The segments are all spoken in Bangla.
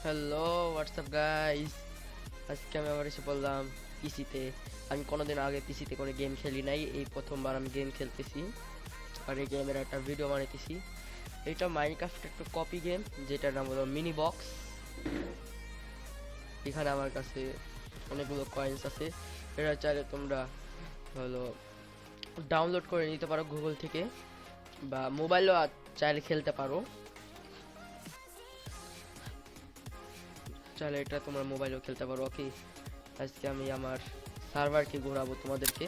Hello, WhatsApp guys. আজকে আমি আবার এসে বললাম পিসিতে। আমি কোনোদিন আগে পিসিতে করে গেম খেলি নাই, এই প্রথমবার আমি গেম খেলতেছি আর এই গেমের একটা ভিডিও বানাইতেছি। এটা মাইনক্রাফটের একটা কপি গেম, যেটার নাম হলো মিনি বক্স। এখানে আমার কাছে অনেকগুলো কয়েন্স আছে। এটা চাইলে তোমরা হলো ডাউনলোড করে নিতে পারো গুগল থেকে, বা মোবাইলও চাইলে খেলতে পারো। চাইলে এটা তোমরা মোবাইলেও খেলতে পারো। ওকে, আজকে আমি আমার সার্ভারকে ঘোরাবো তোমাদেরকে।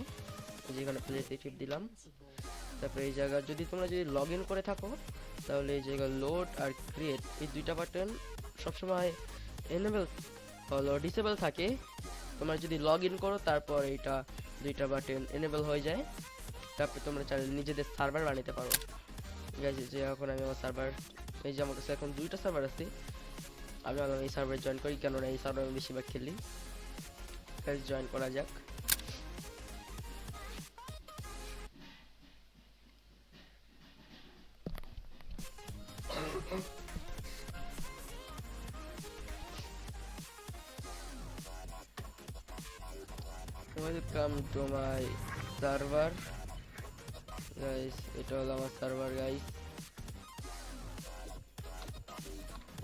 যেখানে প্লেতে টিপ দিলাম, তারপরে এই জায়গা যদি লগ ইন করে থাকো, তাহলে এই জায়গা লোড আর ক্রিয়েট এই দুইটা বাটন সবসময় এনেবল হলো ডিসেবল থাকে। তোমরা যদি লগ ইন করো তারপর এইটা দুইটা বাটন এনেবল হয়ে যায়, তারপরে তোমরা চাইলে নিজেদের সার্ভার বানাতে পারো। ঠিক আছে, যে এখন আমি আমার সার্ভার, এই যে আমার কাছে এখন দুইটা সার্ভার আছে। আমি ভাবলাম এই সার্ভারে জয়েন করি, কেননা এই সার্ভার আমি বেশিরভাগ খেলি। জয়েন করা যাক। Welcome to my server guys. এটা হলো আমার সার্ভার গাইস।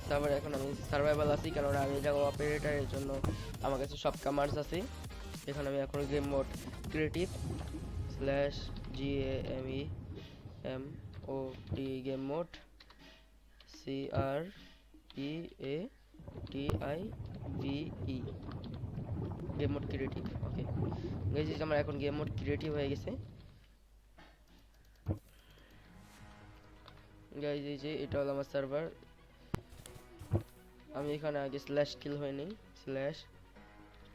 সার্ভার এখন আমি সার্ভাইভাল আছি, কারণ আমি জায়গা অপারেটরের জন্য আমার কাছে সব কমান্ডস আছে। এখানে আমি এখন game mode creative slash GAMEMOD game mode CREATIVE game mode creative. Okay guys, আমার এখন গেম মোড ক্রিয়েটিভ হয়ে গেছে গাইস। এই যে এটা হলো আমার সার্ভার। আমি এখানে আগে স্ল্যাশ কিল হয়ে নেই, স্ল্যাশ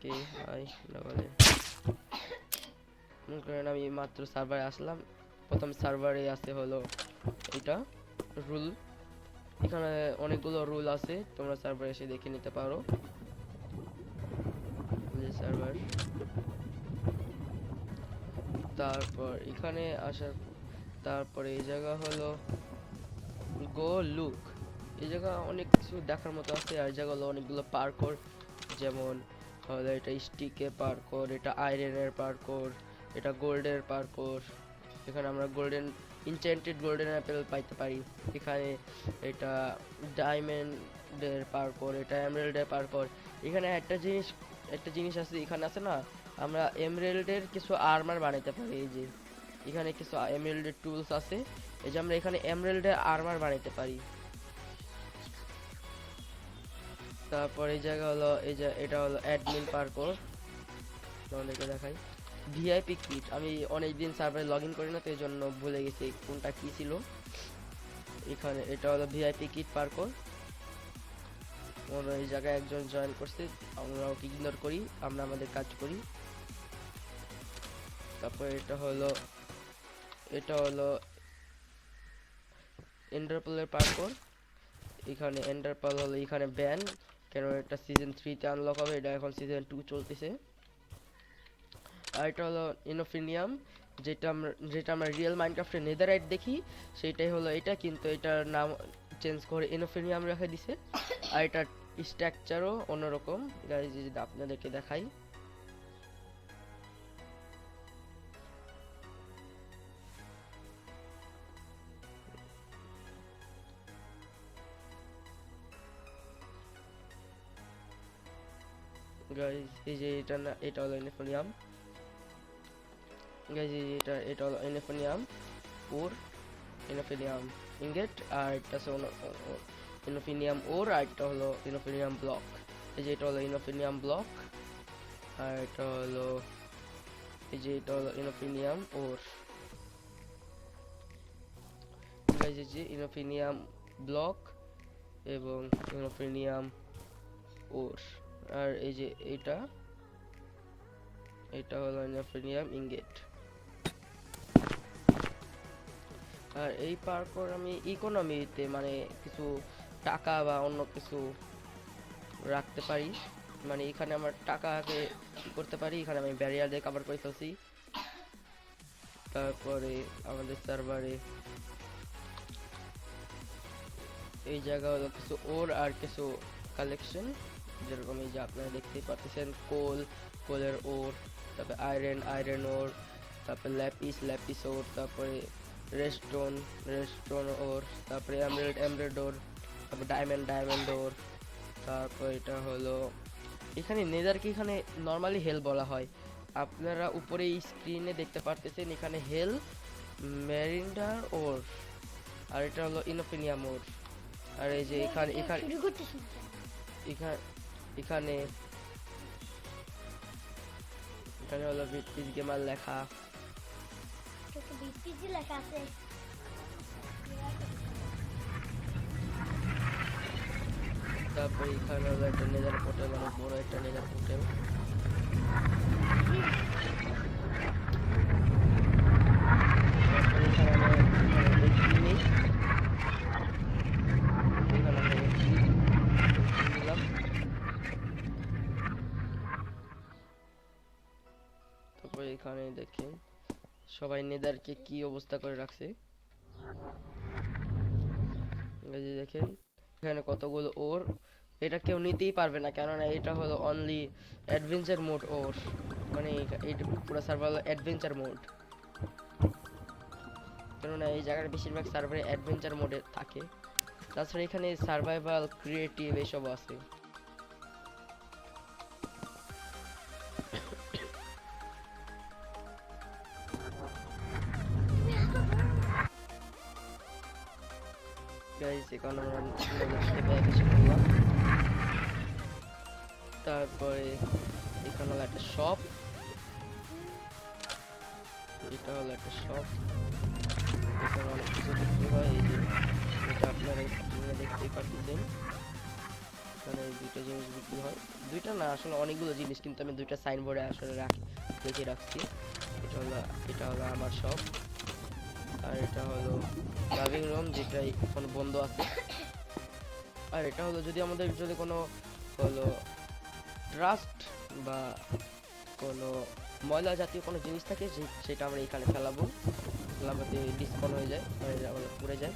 KI ডাবল A। মনে করেন আমি মাত্র সার্ভারে আসলাম, প্রথম সার্ভারে আছে হলো এটা রুল। এখানে অনেকগুলো রুল আছে, তোমরা সার্ভারে এসে দেখে নিতে পারো। সার্ভার, তারপর এখানে আসার, তারপরে এই জায়গা হলো গো লুক। এই জায়গা অনেক কিছু দেখার মতো আছে। আর জায়গা হলো অনেকগুলো পার্কর, যেমন হলো এটা স্টিকের পার্কর, এটা আয়রনের পার্কর, এটা গোল্ডের পার্কর। এখানে আমরা গোল্ডেন ইনচেন্টেড গোল্ডেন অ্যাপেল পাইতে পারি। এখানে এটা ডায়মন্ডের পার্কর, এটা এমরাল্ডের পার্কর। এখানে একটা জিনিস আছে, এখানে আছে না, আমরা এমরাল্ডের কিছু আর্মার বানাইতে পারি। এই যে এখানে কিছু এমরাল্ডের টুলস আছে, এই যে আমরা এখানে এমরাল্ডের আর্মার বানাইতে পারি। তারপর এই জায়গা হলো এই যে এটা হলো অ্যাডমিন পার্কর, তোমাদেরকে দেখাই। ভিআইপি কিট, আমি অনেকদিন সার্ভারে লগ ইন করি না, তো এই জন্য ভুলে গেছি কোনটা কি ছিল। এখানে এটা হলো ভিআইপি কিট পার্কর। এই জায়গায় একজন জয়েন করছে, আমরা ওকে ইগনোর করি, আমরা আমাদের কাজ করি। তারপর এটা হলো এন্ডারপলের পার্কর। এখানে এন্ডারপল হলো এখানে ব্যান, কেন এটা সিজন 3 তে আনলক হবে, এটা এখন সিজন 2 চলতেছে। আর এটা হলো ইনোফিনিয়াম, যেটা আমরা রিয়েল মাইনক্রাফটে নেদাররাইট দেখি, সেটাই হলো এটা, কিন্তু এটার নাম চেঞ্জ করে ইনোফিনিয়াম রেখে দিছে। আর এটার স্ট্রাকচারও অন্যরকম গাইজ, যদি আপনাদেরকে দেখাই। গাইজ এই যে এটা না, এটা হলো ইনোফিনিয়াম গাইজ। এটা হলো ইনোফিনিয়াম ওর, ইনোফিনিয়াম ইনগেট। আর এটা ইনোফিনিয়াম ওর, আর এটা হলো ইনোফিনিয়াম ব্লক। এই যে এটা হলো ইনোফিনিয়াম ব্লক, আর এটা হলো এই যে এটা হলো ইনোফিনিয়াম ওর। গাইজ এই যে ইনোফিনিয়াম ব্লক এবং ইনোফিনিয়াম ওর। আর এই যে এটা হলো ইনোফিনিয়াম ইনগেট। আর এই পার্কর আমি ইকোনমিতে, মানে কিছু টাকা বা অন্য কিছু রাখতে পারি, মানে এখানে আমার টাকাকে কি করতে পারি, এখানে আমি ব্যারিয়ার দিয়ে কভার করে ফেলছি। তারপরে আমাদের সার্ভারে এই জায়গা হলো কিছু ওর আর কিছু কালেকশন, যেরকম এই যে আপনারা দেখতেই পাচ্ছেন কোলের ওর, তারপরে আয়রন ওর, তারপরে ল্যাপিস ওর, তারপরে রেস্টোন ওর, তারপরে এমরেল্ড ওর, তারপর ডায়মন্ড ওর। তারপর এটা হলো এখানে নেদারকে এখানে নর্মালি হেল বলা হয়। আপনারা উপরে এই স্ক্রিনে দেখতে পারতেছেন এখানে হেল, মেরিন্ডার ওর, আর এটা হলো ইনোফিনিয়াম ওর। আর এই যে এখানে এখানে এখানে এখানে হলো বিটপিস গেমার লেখা। তারপর এখানে হলো একটা নেজার পোর্টাল, অনেক বড় একটা নেজার পোর্টাল। তারপর এখানে দেখেন সবাই নেদারকে কি অবস্থা করে রাখছে, এই যে দেখেন এখানে কতগুলো ওর। এটা কেউ নিতেই পারবে না, কেননা এটা হলো অনলি অ্যাডভেঞ্চার মোড ওর, মানে এটা পুরো সার্ভার অ্যাডভেঞ্চার মোড, কেননা এই জায়গার বেশিরভাগ সার্ভারে অ্যাডভেঞ্চার মোডে থাকে। তাছাড়া এখানে সার্ভাইভাল, ক্রিয়েটিভ এসব আছে। গাইস এখানে আমরা করলাম। তারপরে এখানে হলো একটা শপ, এটা হলো একটা শপ, এখানে অনেক কিছু বিক্রি হয়। এই যে এটা আপনারা স্ক্রিনে দেখতেই পাচ্ছেন, এখানে দুইটা জিনিস বিক্রি হয়, দুইটা না আসলে অনেকগুলো জিনিস, কিন্তু আমি দুইটা সাইনবোর্ডে আসলে লিখে রাখছি। এটা হলো আমার শপ, আর এটা হলো লাভিং রুম, যেটা এখন বন্ধ আছে। আর এটা হলো যদি আমাদের যদি কোনো হলো ট্রাস্ট বা কোনো ময়লা জাতীয় কোনো জিনিস থাকে সেটা আমরা এখানে ফেলাতে ডিসকাউন্ট হয়ে যায়, মানে আমাদের পড়ে যায়।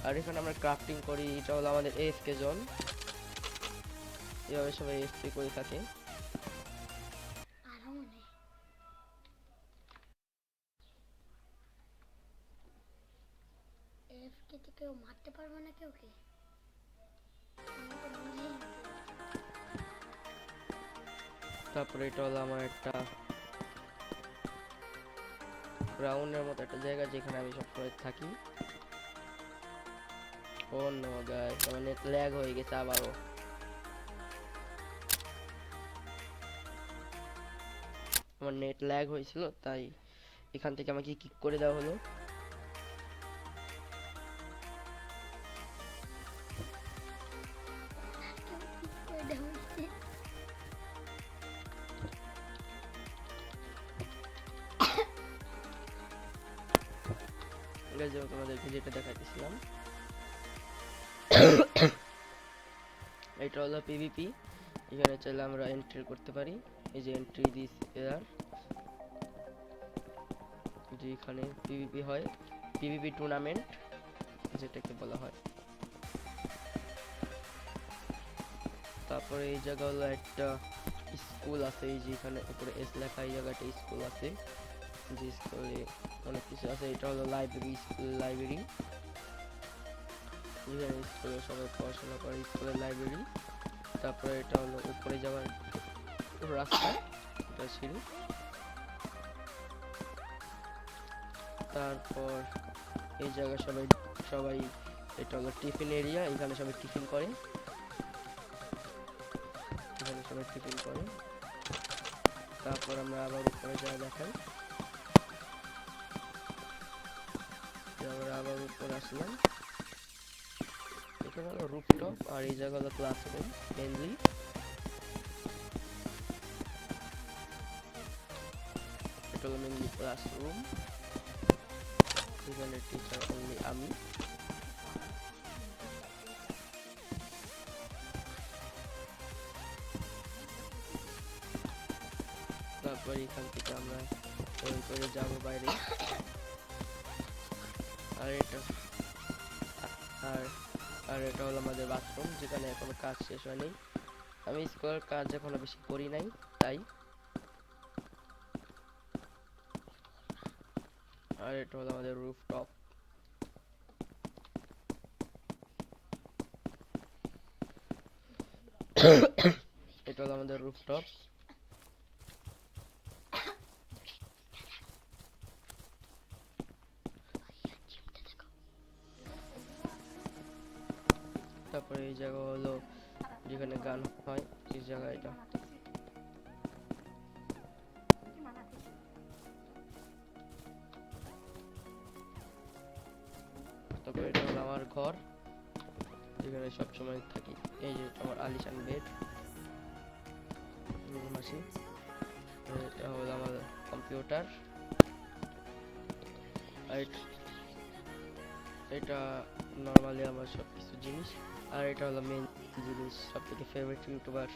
আর এখানে আমরা ক্রাফটিং করি, এটা হলো আমাদের এএফকে জোন, এভাবে সবাই এএফকে করে থাকে। কেউ মারতে পারবে না কেউকে। তারপরে এটা হলো আমার একটা গ্রাউন্ডের মতো একটা জায়গা, যেখানে আমি সবসময় থাকি। ও নো গাইস, আমার নেট ল্যাগ হয়ে গেছে আবারও। আমার নেট ল্যাগ হয়েছিল, তাই এখান থেকে আমাকে কিক করে দেওয়া হলো। তোমাদেরকে যেটা দেখাইতেছিলাম, এটা হলো পিভিপি। এখানে চাইলে আমরা এন্ট্রি করতে পারি, এই যে এন্ট্রি দিস এয়ার, যে এখানে পিভিপি হয়, পিভিপি টুর্নামেন্ট যেটাকে বলা হয়। তারপরে এই জায়গা হলো একটা স্কুল আছে, এই যে এখানে উপরে এস লেখা, এই জায়গাটা স্কুল আছে, যে স্কুলে অনেক কিছু আছে। এটা হলো লাইব্রেরি, যেখানে স্কুলে সবাই পড়াশোনা করে, স্কুলের লাইব্রেরি। তারপরে এটা হলো উপরে যাওয়ার রাস্তা, এটা সিঁড়ি। তারপর এই জায়গায় সবাই এটা হলো টিফিন এরিয়া, এখানে সবাই টিফিন করে, এখানে সবাই টিফিন করে। তারপর আমরা আবার উপরে যা দেখাই, আমরা আবার উপরে আসলাম। এখানে হলো রুফটপ, আর এই জায়গা হলো ক্লাসরুম মেইনলি। এটা হলো মেইনলি ক্লাসরুম, এখানে টিচার অনলি আমি। তারপর এখান থেকে আমরা করে যাব বাইরে। আর আর এটা হলো আমাদের বাথরুম, যেখানে এখনো কাজ শেষ হয়নি। আমি স্কুলের কাজ এখনো বেশি করি নাই, তাই। আর এটা হলো আমাদের রুফটপ। এটা হলো আমাদের রুফটপ। তারপরে এই জায়গা হলো যেখানে গান হয়, এই জায়গা এটা। তারপরে এটা হলো আমার ঘর, যেখানে সবসময় থাকি। এই যে আমার আলিশান বেড, মাসি। এটা হলো আমার কম্পিউটার। আর এটা নর্মালি আমার সবকিছু জিনিস। আর এটা হলো মেন জিনিস, সব থেকে favourite YouTuber,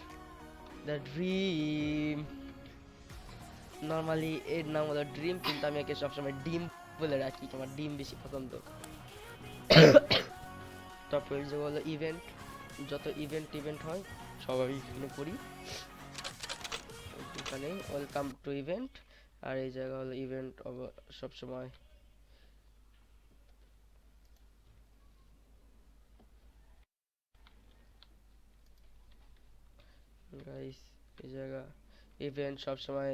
the dream. Normally এর নাম হলো ড্রিম, কিন্তু আমি একে সবসময় ডিম বলে রাখি, আমার ডিম বেশি পছন্দ। তারপর এই যে হলো ইভেন্ট, যত ইভেন্ট হয় সবাই এখানে করি। এখানে ওয়েলকাম টু ইভেন্ট। আর এই জায়গা হলো ইভেন্ট সবসময়। গাইস, এই জায়গা ইভেন্ট সবসময়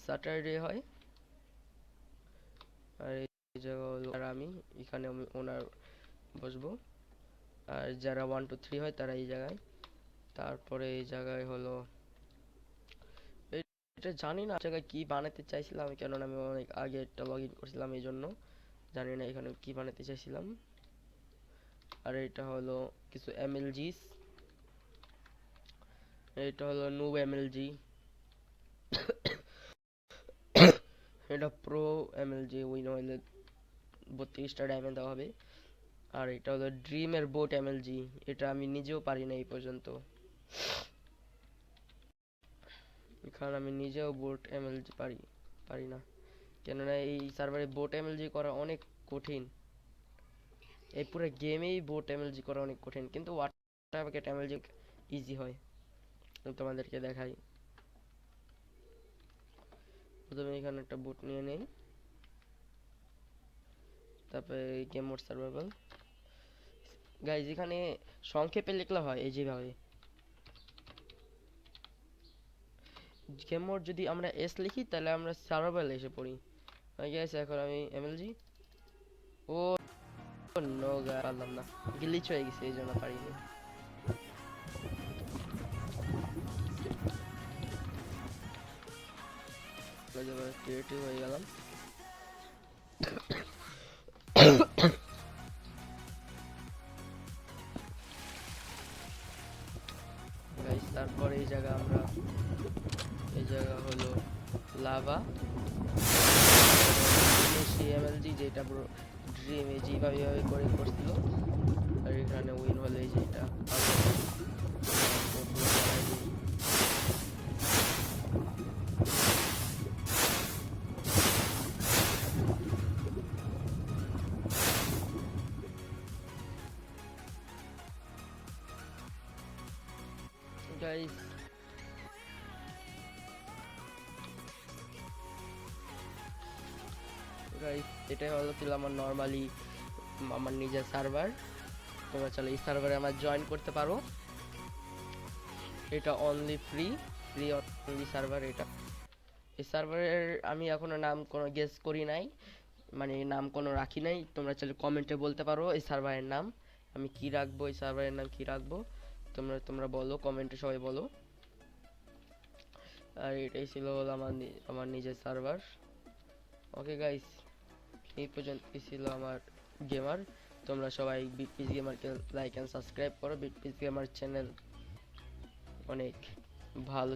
স্যাটারডে হয়। আর এই জায়গা হলো, আর আমি এখানে ওনার বসবো। আর যারা 1 2 3 হয় তারা এই জায়গায়। তারপরে এই জায়গায় হলো, এটা জানি না জায়গায় কি বানাতে চাইছিলাম আমি, কেননা আমি অনেক আগে একটা লগ ইন করছিলাম, এই জন্য জানি না এখানে কি বানাতে চাইছিলাম। আর এটা হলো কিছু এমএলজিস। এটা হলো নো এমএলজি। এটা প্রো এমএলজি, উইন হইলে 32টা ডায়মন্ড দেওয়া হবে। আর এটা হলো ড্রিমের বোট এমএলজি, এটা আমি নিজেও পারি না এই পর্যন্ত। এখানে আমি নিজেও বোট এমএলজি পারি না, কেননা এই সার্ভারে বোট এমএলজি করা অনেক কঠিন। এই পুরো গেমেই বোট এমএলজি করা অনেক কঠিন, কিন্তু ওয়াটার বাকেট এমএলজি ইজি হয়। আমি তোমাদেরকে দেখাই। প্রথমে এখানে একটা বোট নিয়ে নেই, তারপরে গেম মোড সার্ভাইভাল। গাইজ, এখানে সংক্ষেপে লিখলে হয় এই যেভাবে। গেম মোড যদি আমরা এস লিখি তাহলে আমরা সার্ভাইভাল এসে পড়ি। গাইজ, এখন আমি এমএলজি। ও নো, পারলাম না, গ্লিচ হয়ে গেছে, এই জন্য পারিনি। ক্রিয়েটিভ হয়ে গেলাম। গাইস, তারপরে এই জায়গা হলো লাভা এমএলজি, যেটা পুরো ড্রিমে যেভাবে করে করছিল। আর এখানে উইন হলে এই যে এটা গাইস। গাইস, এটাই হলো ছিল আমার নর্মালি আমার নিজের সার্ভার। তোমরা চলো এই সার্ভারে আমার জয়েন করতে পারো। এটা অনলি ফ্রি অনলি সার্ভার। এটা এই সার্ভারের আমি এখনো নাম কোনো গেস করি নাই, মানে নাম কোনো রাখি নাই। তোমরা চলো কমেন্টে বলতে পারো এই সার্ভারের নাম আমি কি রাখবো, এই সার্ভারের নাম কি রাখবো। তোমরা বলো কমেন্টে, সবাই বলো। আর এটাই ছিল হলো আমার নিজের সার্ভার। ওকে গাইস, এই পর্যন্ত ছিল আমার গেমার। তোমরা সবাই বিটপিস গেমারকে লাইক এন্ড সাবস্ক্রাইব করো। বিটপিস গেমার চ্যানেল অনেক ভালো